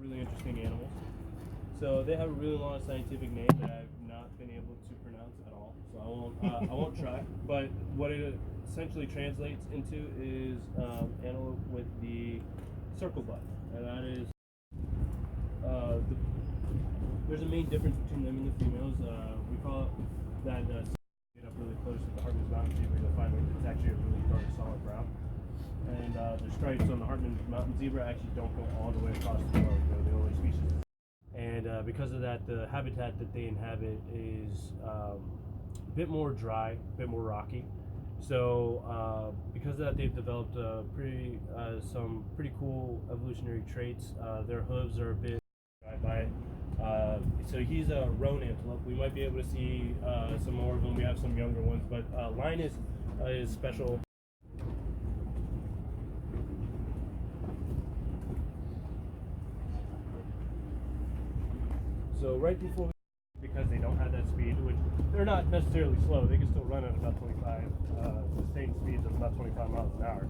Really interesting animals. So they have a really long scientific name that I've not been able to pronounce at all. So I won't try. But what it essentially translates into is antelope with the circle butt, and that is there's a main difference between them and the females. We call it that get up really close to the Hartman's Mountain zebra, you'll find that it's actually a really dark solid brown. And the stripes on the Hartman's Mountain zebra actually don't go all the way across the globe. They're the only species. And because of that, the habitat that they inhabit is a bit more dry, a bit more rocky. So because of that, they've developed some pretty cool evolutionary traits. Their hooves are a bit dry by it. So he's a roan antelope. We might be able to see some more of them. We have some younger ones, but Linus is special. So right before, because they don't have that speed, which they're not necessarily slow, they can still run at about 25, sustained speeds of about 25 miles an hour.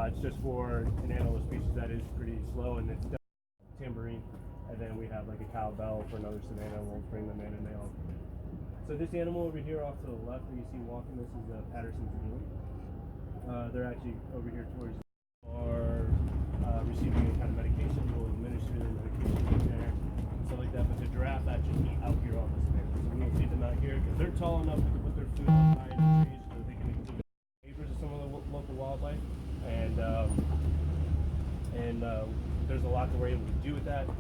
It's just for an antelope species that is pretty slow, and it's tambourine. And then we have like a cowbell for another savannah, and we'll bring them in and they all. So this animal over here off to the left that you see walking, this is Patterson's eel. They're actually over here towards are receiving any kind of medication. We'll administer their medication there, stuff like that. But the giraffe actually eat out here on this thing. So we don't feed them out here because they're tall enough to put their food up high in the trees so they can exhibit neighbors of some of the local wildlife. And there's a lot that we're able to do with that.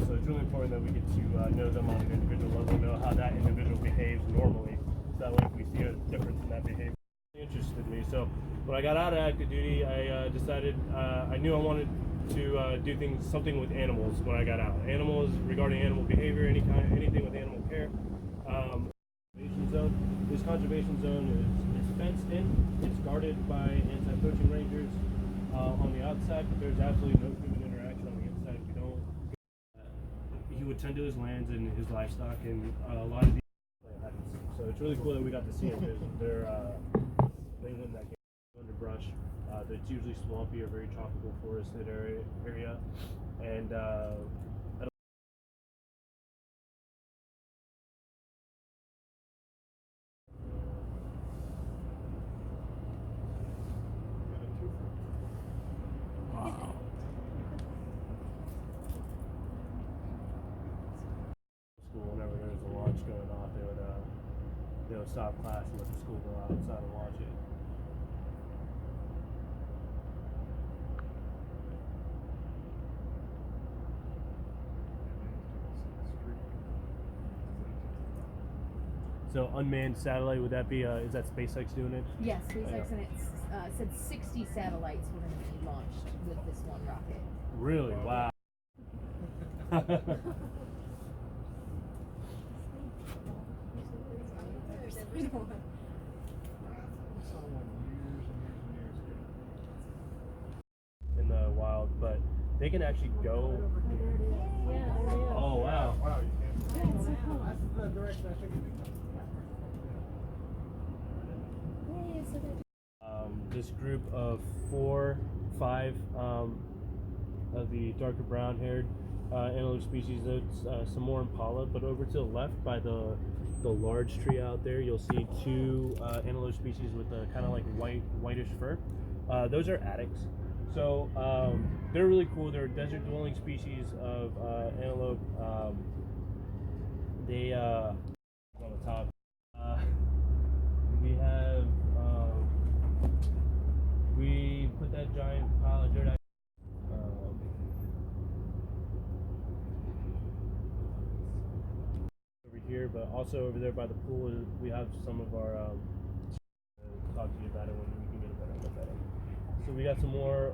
So it's really important that we get to know them on an individual level, know how that individual behaves normally. So that way if we see a difference in that behavior, it interested me. So when I got out of active duty, I decided I knew I wanted to do something with animals when I got out. Animals, regarding animal behavior, anything with animal care. Conservation zone. This conservation zone is fenced in. It's guarded by anti-poaching rangers on the outside, but there's absolutely no human interaction on the inside. We don't. He would tend to his lands and his livestock, and a lot of these. So it's really cool that we got to see them. They live in that underbrush. It's usually swampy or very tropical forested area, and school, whenever there was a launch going off, they would stop class and let the school go outside and watch it. So unmanned satellite, would that be, is that SpaceX doing it? Yes, SpaceX, and it said 60 satellites were going to be launched with this one rocket. Really? Wow. In the wild, but they can actually go. Oh wow! Wow, you can. That's the direction I should be. This group of 5 of the darker brown-haired antelope species. That's some more impala, but over to the left by the large tree out there, you'll see 2 antelope species with a kind of like whitish fur. Those are addax. So they're really cool. They're desert-dwelling species of antelope. They on the top. We have we put that giant pile of dirt out. Over here, but also over there by the pool, we have some of our. Talk to you about it when we can get a better look at it. So we got some more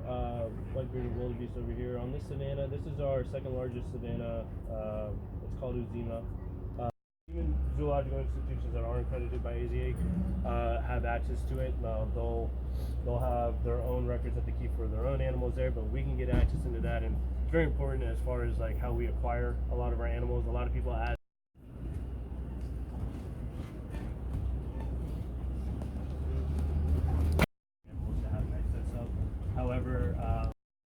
white bearded wildebeest over here on this savanna. This is our second largest savanna. It's called Uzima. Even zoological institutions that aren't accredited by AZA have access to it. They'll have their own records that they keep for their own animals there, but we can get access into that, and it's very important as far as like how we acquire a lot of our animals. A lot of people ask. However,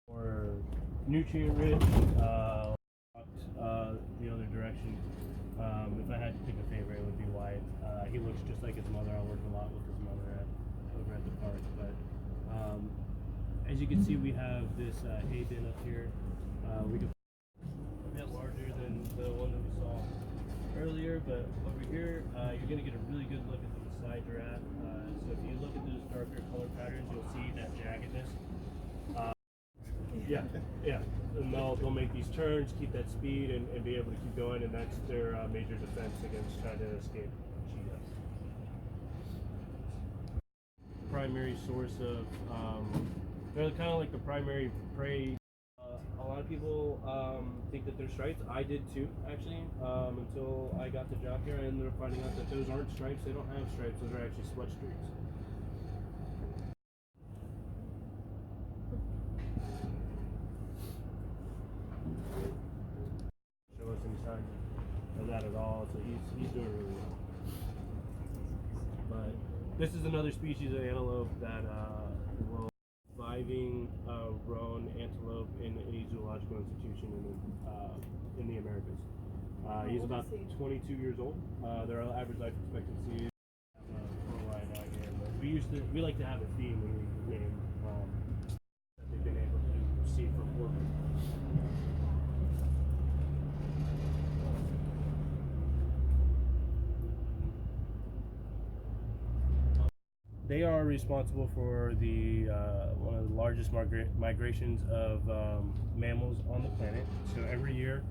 for new nutrient rich. The other direction. If I had to pick a favorite, it would be Wyatt. He looks just like his mother. I work a lot with his mother over at the park. But as you can see, we have this hay bin up here. We can a bit larger than the one that we saw earlier, but over here you're going to get a really good look at the Masai giraffe. So if you look at those darker color patterns, you'll see that jaggedness. Yeah. And they'll make these turns, keep that speed, and be able to keep going, and that's their major defense against trying to escape cheetahs. Primary source of, they're kind of like the primary prey. A lot of people think that they're stripes. I did too, actually, until I got the job here. I ended up finding out that those aren't stripes. They don't have stripes. Those are actually sweat streaks. Show us any signs of that at all. So he's doing really well. But this is another species of antelope that will surviving roan antelope in a zoological institution in the Americas. He's about 22 years old. Their average life expectancy is we like to have a theme when we name that they've been able to see from orbit. They are responsible for the one of the largest migrations of mammals on the planet. So every year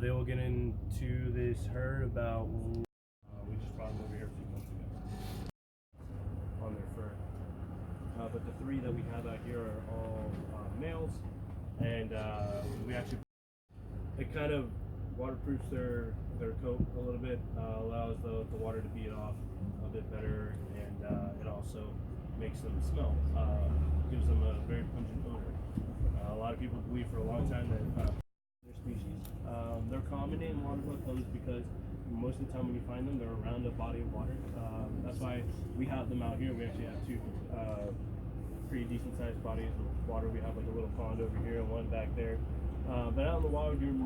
they will get into this herd about. We just brought them over here a few months ago on their fur. But the three that we have out here are all males, and we actually it kind of waterproofs their coat a little bit, allows the water to beat off a bit better, and it also makes them smell, gives them a very pungent odor. A lot of people believe for a long time that they're species. They're common in waterfowl cones because most of the time when you find them, they're around a body of water. That's why we have them out here. We actually have two pretty decent sized bodies of water. We have like a little pond over here and one back there. But out in the water during